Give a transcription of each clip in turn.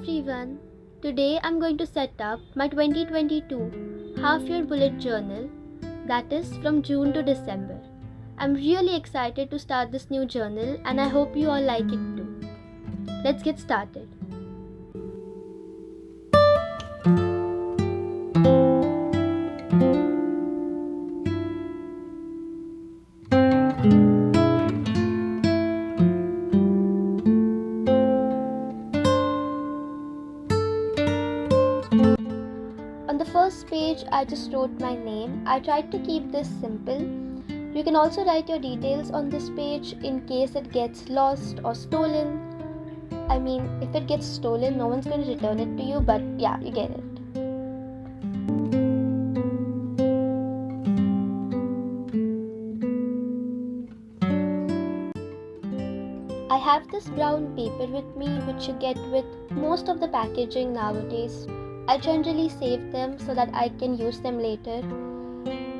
everyone. Today I'm going to set up my 2022 half year bullet journal, that is from June to December. I'm really excited to start this new journal and I hope you all like it too. Let's get started. On the first page, I just wrote my name. I tried to keep this simple. You can also write your details on this page in case it gets lost or stolen. I mean, if it gets stolen, no one's going to return it to you, but yeah, you get it. I have this brown paper with me, which you get with most of the packaging nowadays. I generally save them so that I can use them later.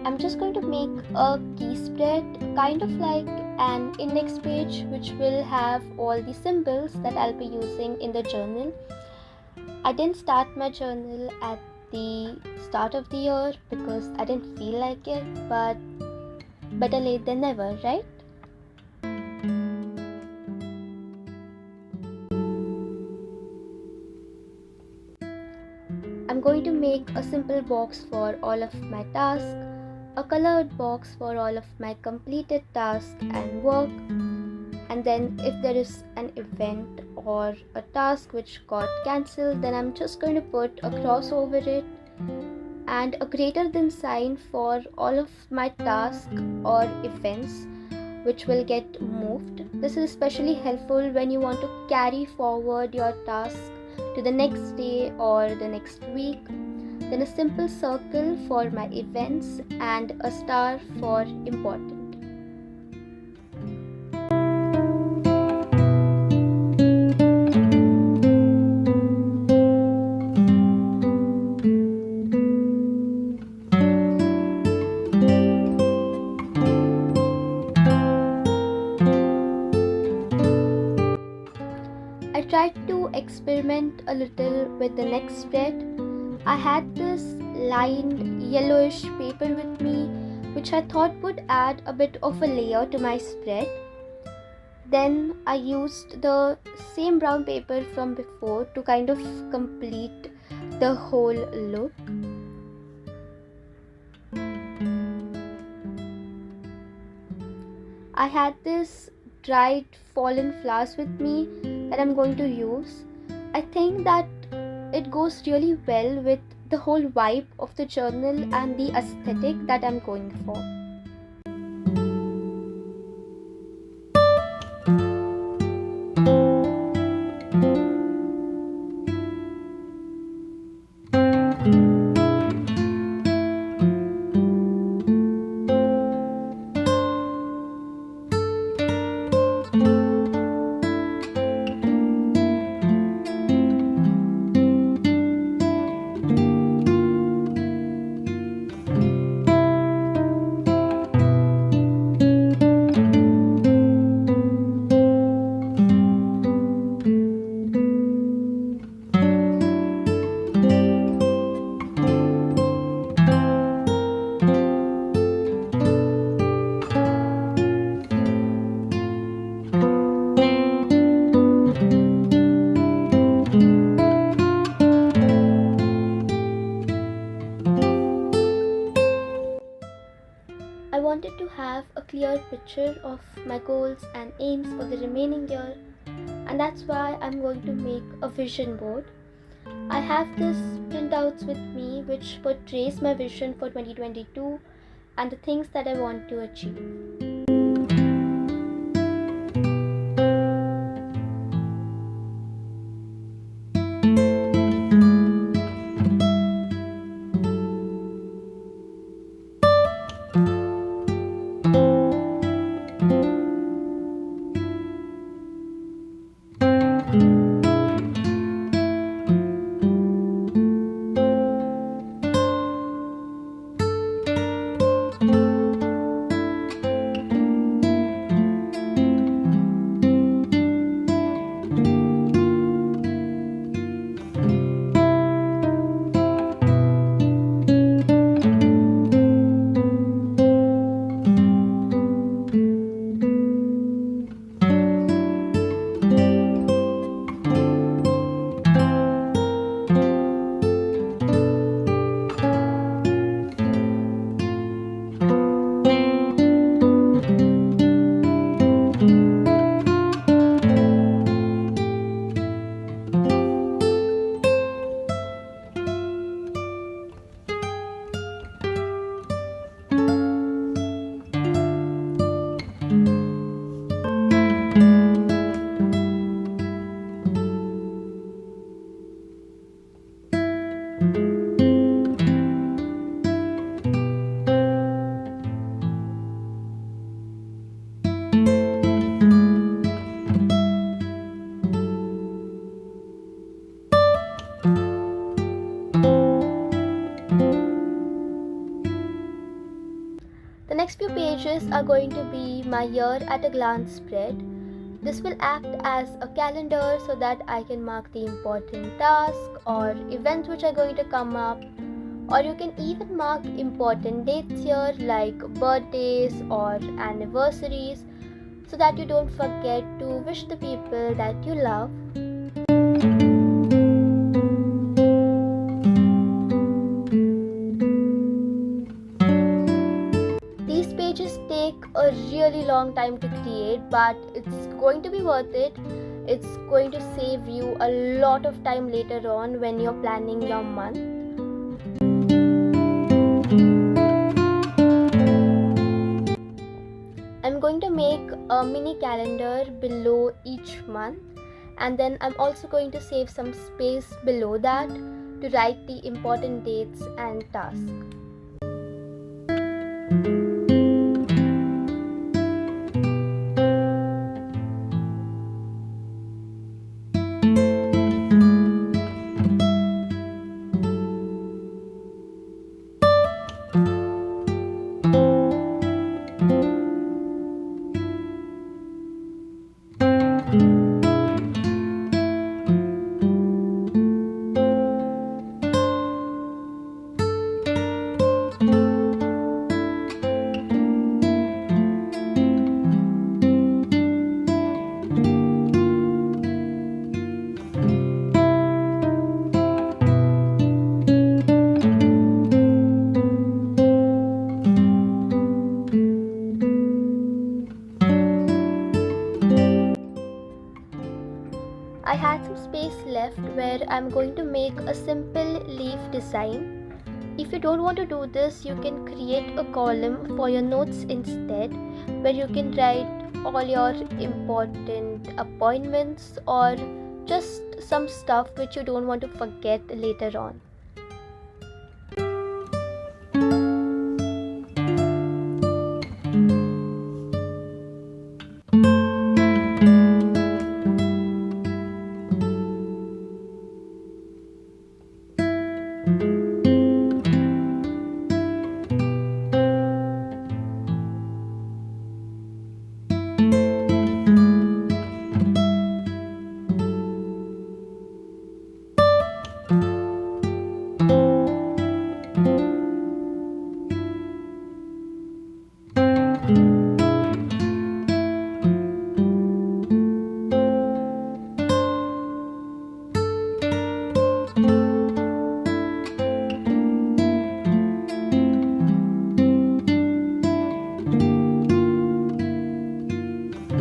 I'm just going to make a key spread, kind of like an index page, which will have all the symbols that I'll be using in the journal. I didn't start my journal at the start of the year because I didn't feel like it, but better late than never, right? I'm going to make a simple box for all of my tasks, a colored box for all of my completed tasks and work, and then if there is an event or a task which got cancelled, then I'm just going to put a cross over it and a greater than sign for all of my tasks or events which will get moved. This is especially helpful when you want to carry forward your task to the next day or the next week. Then a simple circle for my events and a star for important. I tried to experiment a little with the next spread. I had this lined yellowish paper with me, which I thought would add a bit of a layer to my spread. Then I used the same brown paper from before to kind of complete the whole look. I had this dried fallen flowers with me that I'm going to use. I think that it goes really well with the whole vibe of the journal and the aesthetic that I'm going for. I wanted to have a clear picture of my goals and aims for the remaining year, and that's why I'm going to make a vision board. I have this printouts with me which portrays my vision for 2022 and the things that I want to achieve. pages are going to be my year at a glance spread. This will act as a calendar so that I can mark the important tasks or events which are going to come up, or you can even mark important dates here like birthdays or anniversaries so that you don't forget to wish the people that you love. These pages take a really long time to create, but it's going to be worth it. It's going to save you a lot of time later on when you're planning your month. I'm going to make a mini calendar below each month, and then I'm also going to save some space below that to write the important dates and tasks. I had some space left where I'm going to make a simple leaf design. If you don't want to do this, you can create a column for your notes instead, where you can write all your important appointments or just some stuff which you don't want to forget later on.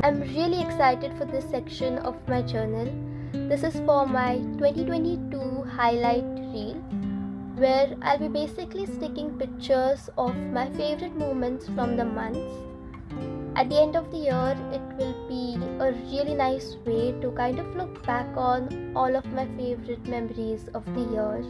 I'm really excited for this section of my journal. This is for my 2022 highlight reel, where I'll be basically sticking pictures of my favorite moments from the months. At the end of the year, it will be a really nice way to kind of look back on all of my favorite memories of the year.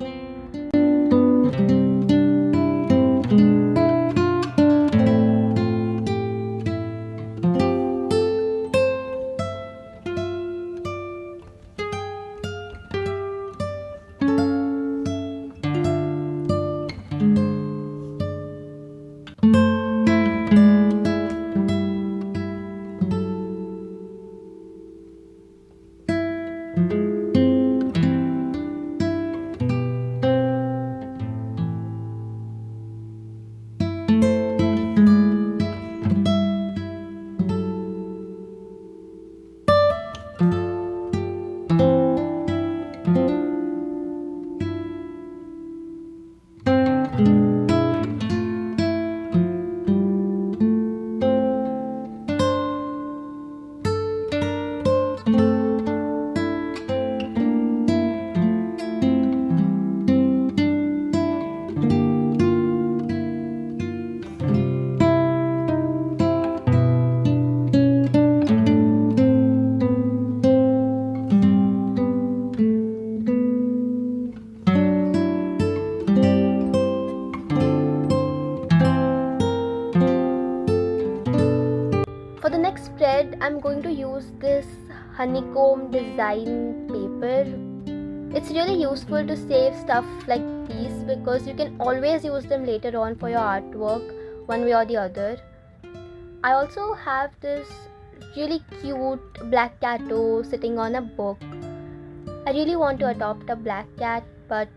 For the next spread, I'm going to use this honeycomb design paper. It's really useful to save stuff like these because you can always use them later on for your artwork one way or the other. I also have this really cute black cat sitting on a book. I really want to adopt a black cat, but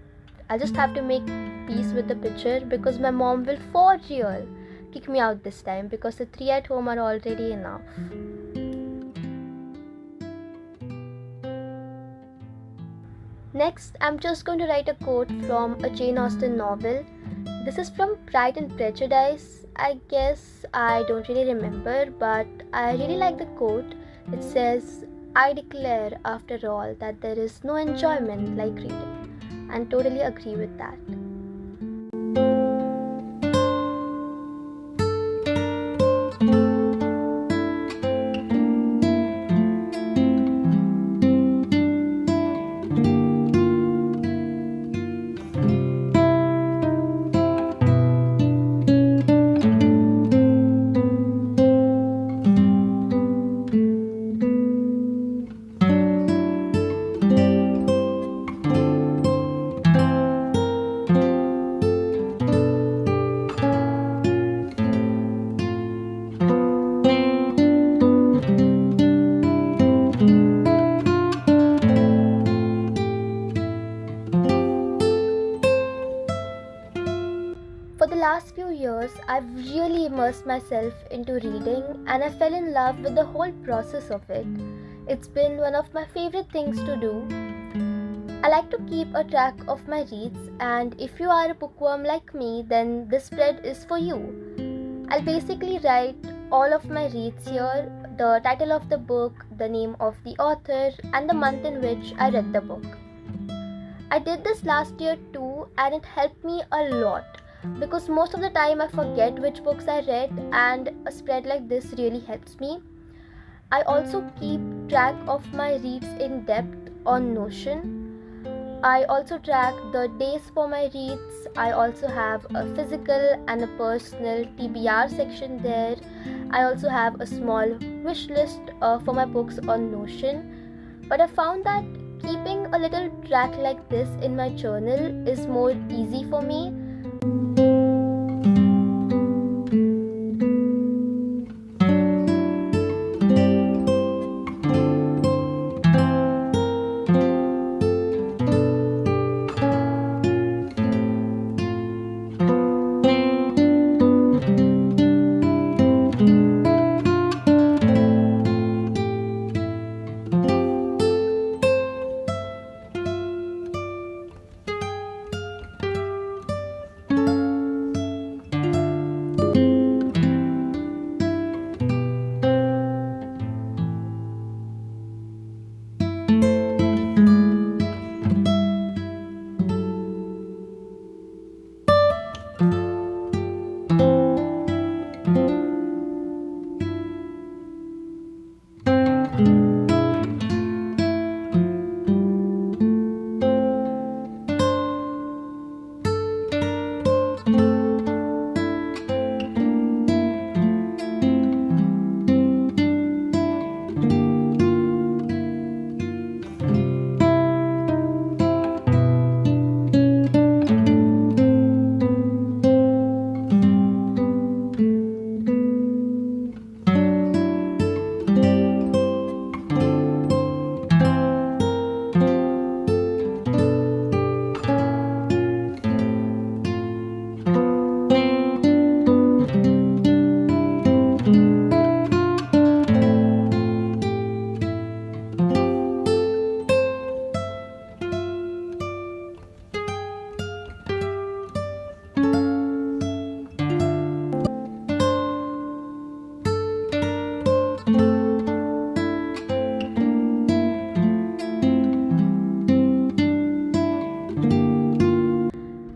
I just have to make peace with the picture because my mom will for real kick me out this time because the 3 at home are already enough. Next, I'm just going to write a quote from a Jane Austen novel. This is from Pride and Prejudice. I guess I don't really remember, but I really like the quote. It says, "I declare after all that there is no enjoyment like reading," and totally agree with that. For the last few years, I've really immersed myself into reading and I fell in love with the whole process of it. It's been one of my favorite things to do. I like to keep a track of my reads, and if you are a bookworm like me, then this spread is for you. I'll basically write all of my reads here, the title of the book, the name of the author, and the month in which I read the book. I did this last year too, and it helped me a lot because most of the time I forget which books I read, and a spread like this really helps me. I also keep track of my reads in depth on Notion. I also track the days for my reads. I also have a physical and a personal TBR section there. I also have a small wish list for my books on Notion. But I found that keeping a little track like this in my journal is more easy for me.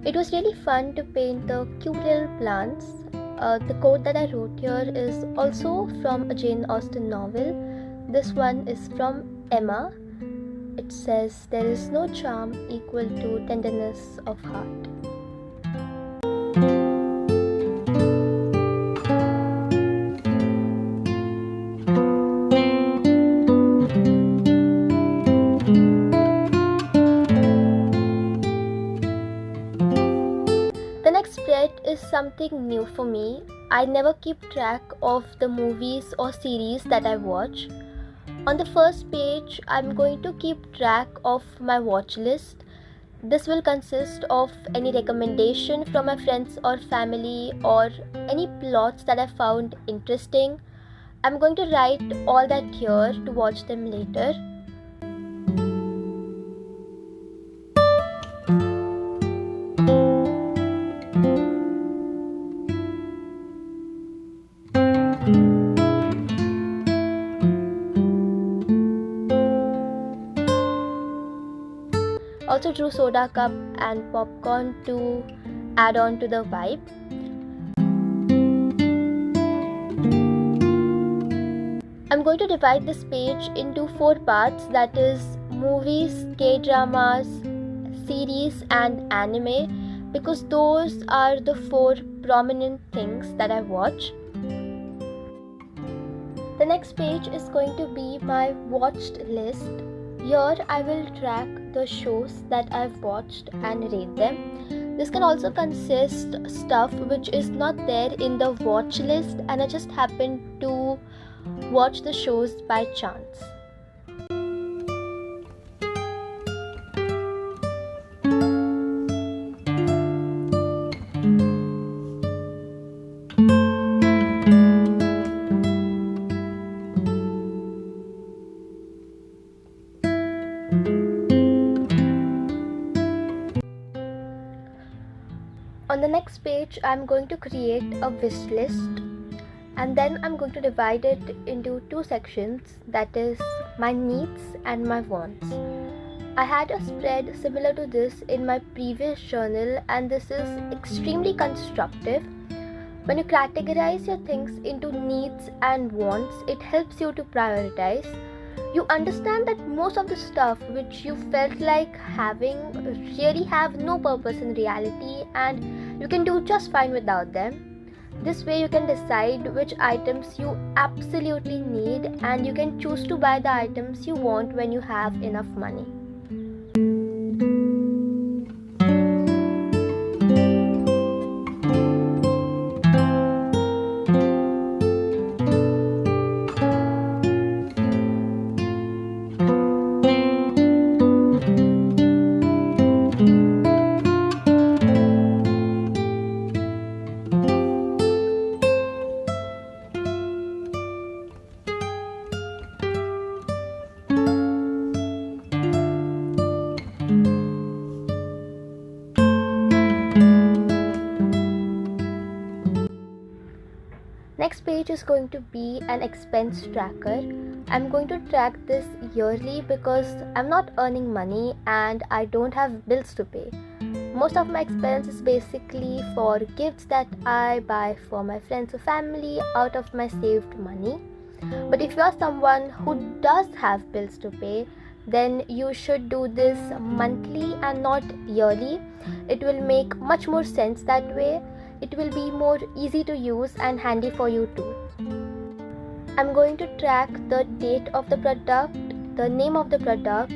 It was really fun to paint the cute little plants. The quote that I wrote here is also from a Jane Austen novel. This one is from Emma. It says, "There is no charm equal to tenderness of heart." The next spread is something new for me. I never keep track of the movies or series that I watch. On the first page, I'm going to keep track of my watch list. This will consist of any recommendation from my friends or family or any plots that I found interesting. I'm going to write all that here to watch them later. Also drew soda cup and popcorn to add on to the vibe. I'm going to divide this page into 4 parts, that is movies, K-dramas, series and anime, because those are the 4 prominent things that I watch. The next page is going to be my watched list. Here I will track the shows that I've watched and rate them. This can also consist stuff which is not there in the watch list and I just happened to watch the shows by chance. On the next page, I'm going to create a wish list and then I'm going to divide it into 2 sections, that is my needs and my wants. I had a spread similar to this in my previous journal and this is extremely constructive. When you categorize your things into needs and wants, it helps you to prioritize. You understand that most of the stuff which you felt like having really have no purpose in reality and you can do just fine without them. This way you can decide which items you absolutely need and you can choose to buy the items you want when you have enough money. Next page is going to be an expense tracker. I'm going to track this yearly because I'm not earning money and I don't have bills to pay. Most of my expense is basically for gifts that I buy for my friends or family out of my saved money. But if you are someone who does have bills to pay, then you should do this monthly and not yearly. It will make much more sense that way. It will be more easy to use and handy for you too. I'm going to track the date of the product, the name of the product,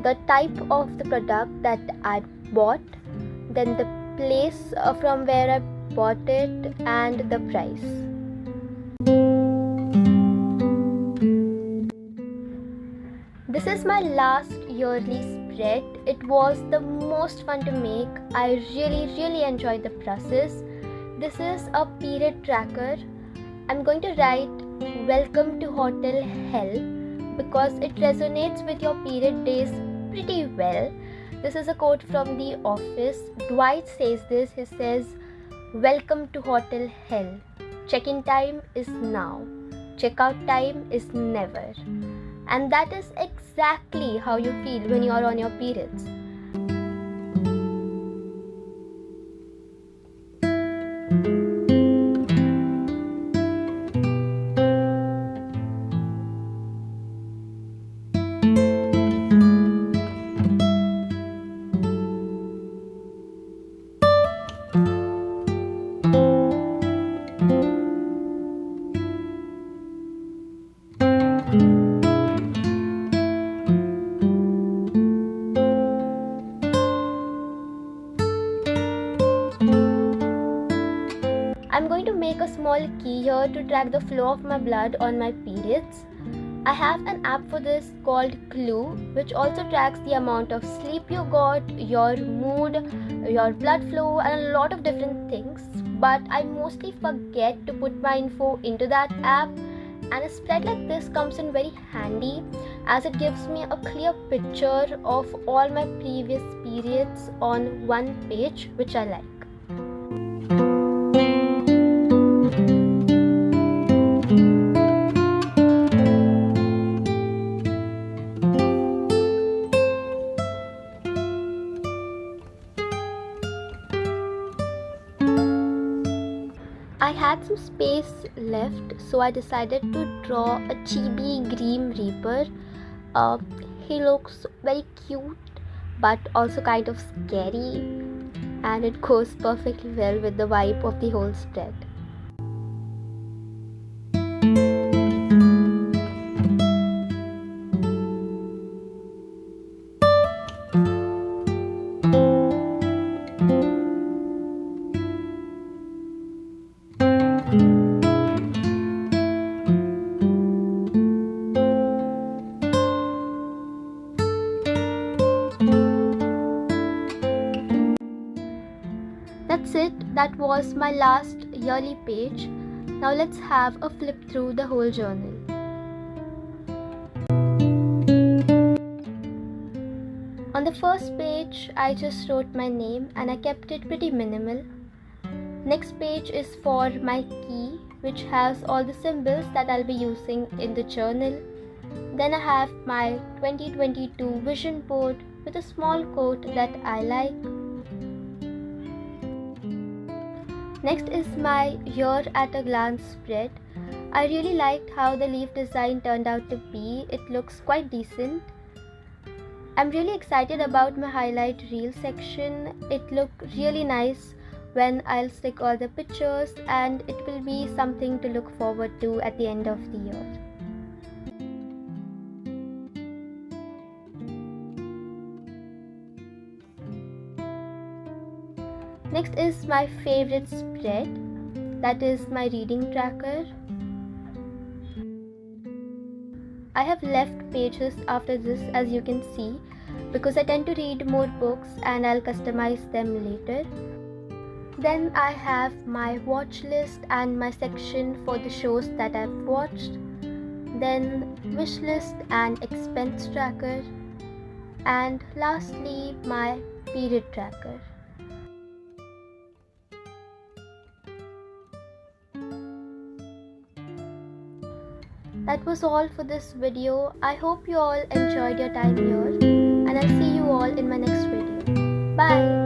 the type of the product that I bought, then the place from where I bought it and the price. This is my last yearly spread. It was the most fun to make. I really enjoyed the process. This is a period tracker. I'm going to write Welcome to Hotel Hell because it resonates with your period days pretty well. This is a quote from The Office. Dwight says this. He says, Welcome to Hotel Hell. Check-in time is now. Check-out time is never. And that is exactly how you feel when you are on your periods. small key here to track the flow of my blood on my periods. I have an app for this called Clue, which also tracks the amount of sleep you got, your mood, your blood flow, and a lot of different things. But I mostly forget to put my info into that app, and a spread like this comes in very handy as it gives me a clear picture of all my previous periods on one page, which I like. I had some space left, so I decided to draw a chibi Grim Reaper. He looks very cute but also kind of scary, and it goes perfectly well with the vibe of the whole spread. That's it, that was my last yearly page. Now let's have a flip through the whole journal. On the first page, I just wrote my name and I kept it pretty minimal. Next page is for my key, which has all the symbols that I'll be using in the journal. Then I have my 2022 vision board with a small quote that I like. Next is my year at a glance spread. I really liked how the leaf design turned out to be. It looks quite decent. I'm really excited about my highlight reel section. It looked really nice when I'll stick all the pictures, and it will be something to look forward to at the end of the year. Next is my favorite spread, that is my reading tracker. I have left pages after this, as you can see, because I tend to read more books and I'll customize them later. Then I have my watch list and my section for the shows that I've watched. Then wish list and expense tracker. And lastly, my period tracker. That was all for this video. I hope you all enjoyed your time here, and I'll see you all in my next video. Bye!